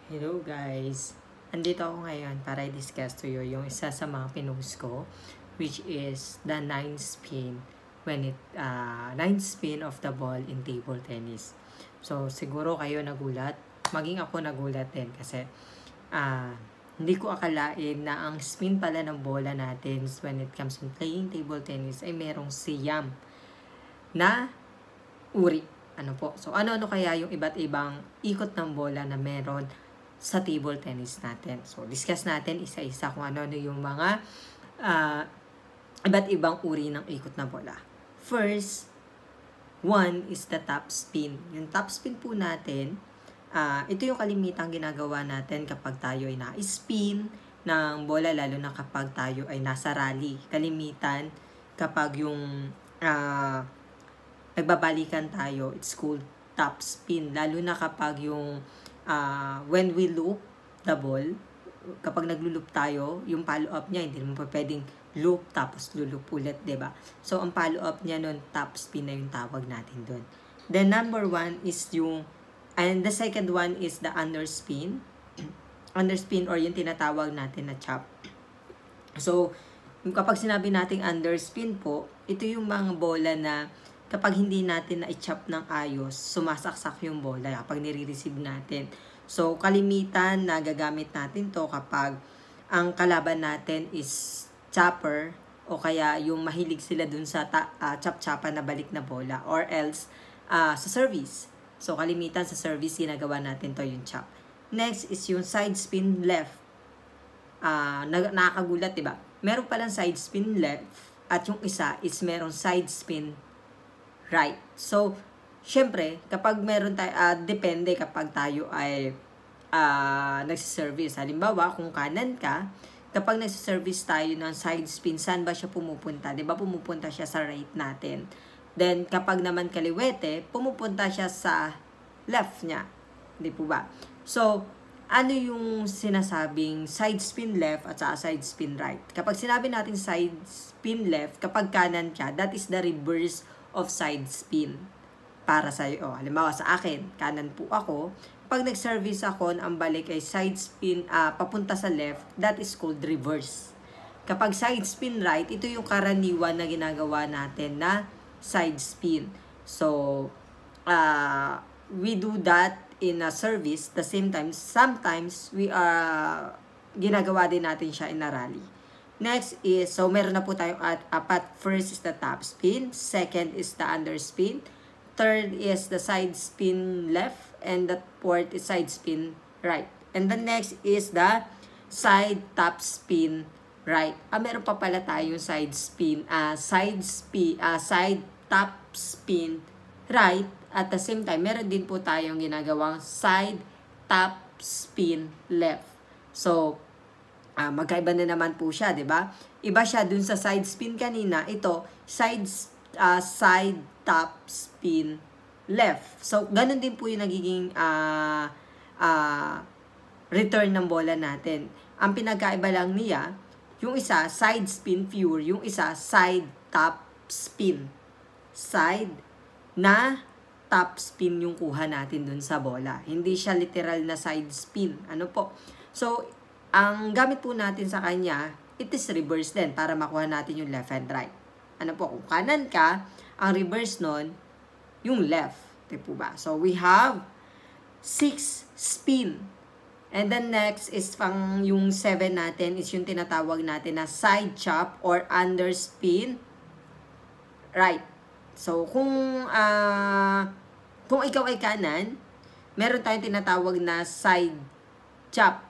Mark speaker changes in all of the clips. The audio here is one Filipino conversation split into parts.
Speaker 1: Hello guys! Andito ako ngayon para i-discuss to you yung isa sa mga pinost ko, which is the 9 spin of the ball in table tennis. So siguro kayo nagulat, maging ako nagulat din kasi hindi ko akalain na ang spin pala ng bola natin when it comes to playing table tennis ay merong siyam na uri. So ano-ano kaya yung iba't ibang ikot ng bola na meron sa table tennis natin. So, discuss natin isa-isa kung ano-ano yung mga iba't ibang uri ng ikot na bola. First, one is the top spin. Yung top spin po natin, ito yung kalimitang ginagawa natin kapag tayo ay na-spin ng bola, lalo na kapag tayo ay nasa rally. Kalimitan, kapag yung nagbabalikan tayo, it's called top spin. Lalo na kapag yung when we loop the ball, kapag nagluloop tayo, yung follow-up niya, hindi naman pa pwedeng loop tapos lulup ulit, diba? So, ang follow-up niya nun, top spin na yung tawag natin dun. Then, number one is and the second one is the underspin. Underspin or yung tinatawag natin na chop. So, kapag sinabi nating underspin po, ito yung mga bola na kapag hindi natin na-chop ng ayos, sumasaksak yung bola kapag nire-receive natin. So, kalimitan na gagamit natin to kapag ang kalaban natin is chopper o kaya yung mahilig sila dun sa chop-chopan na balik na bola or else sa service. So, kalimitan sa service, ginagawa natin to yung chop. Next is yung side spin left. Nakakagulat, diba? Meron palang side spin left at yung isa is merong side spin right. So, syempre, kapag meron tayo, depende kapag tayo ay nagsiservice. Halimbawa, kung kanan ka, kapag nagsiservice tayo ng side spin, saan ba siya pumupunta? Diba pumupunta siya sa right natin? Then, kapag naman kaliwete, pumupunta siya sa left niya. Di po ba? So, ano yung sinasabing side spin left at side spin right? Kapag sinabi natin side spin left, kapag kanan ka, that is the reverse of side spin para sa iyo. Halimbawa sa akin, kanan po ako. Pag nag-service ako, ang balik ay side spin papunta sa left, that is called reverse. Kapag side spin right, ito yung karaniwan na ginagawa natin na side spin. So, we do that in a service, the same time, sometimes we ginagawa din natin siya in a rally. Next is, so meron na po tayong apat. First is the top spin. Second is the underspin. Third is the side spin left. And the fourth is side spin right. And the next is the side top spin right. Meron pa pala tayong side top spin right. At the same time, meron din po tayong ginagawang side top spin left. So, magkaiba na naman po siya, di ba? Iba siya dun sa side spin kanina. Ito, side top spin left. So, ganun din po yung nagiging return ng bola natin. Ang pinagkaiba lang niya, yung isa, side spin pure. Yung isa, side top spin. Side na top spin yung kuha natin dun sa bola. Hindi siya literal na side spin. Ano po? So, ang gamit po natin sa kanya, it is reverse din para makuha natin yung left and right. Ano po, kung kanan ka, ang reverse nun, yung left. Diba ba? So, we have 6 spin. And then next is yung 7 natin is yung tinatawag natin na side chop or underspin right. So, kung ikaw ay kanan, meron tayong tinatawag na side chop.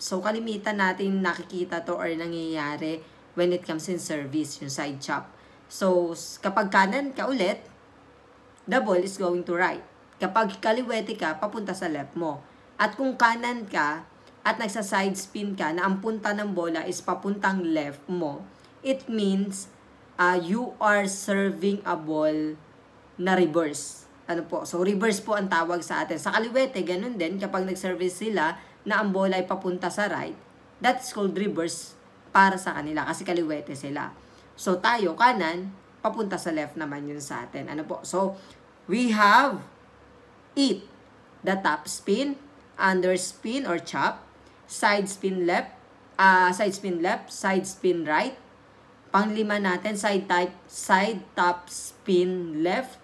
Speaker 1: So, kalimitan natin nakikita to or nangyayari when it comes in service, yung side chop. So, kapag kanan ka ulit, the ball is going to right. Kapag kaliwete ka, papunta sa left mo. At kung kanan ka at nagsa-side spin ka na ang punta ng bola is papuntang left mo, it means you are serving a ball na reverse. Ano po? So, reverse po ang tawag sa atin. Sa kaliwete, ganun din. Kapag nag-service sila, na ang bola ay papunta sa right, that's called reverse para sa kanila kasi kaliwete sila. So, tayo, kanan, papunta sa left naman yun sa atin. Ano po? So, we have 8. The top spin, under spin or chop, side spin left, side spin right. Pang-5 natin, side top spin left.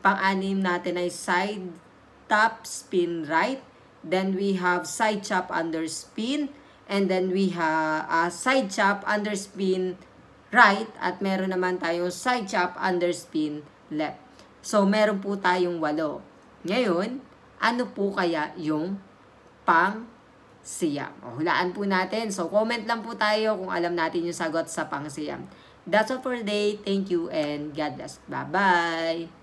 Speaker 1: Pang-6 natin ay side top spin right. Then we have side chop under spin. And then we have side chop under spin right. At meron naman tayong side chop under spin left. So, meron po tayong 8. Ngayon, ano po kaya yung pang-siyam? Hulaan po natin. So, comment lang po tayo kung alam natin yung sagot sa pang-siyam. That's all for today. Thank you and God bless. Bye-bye!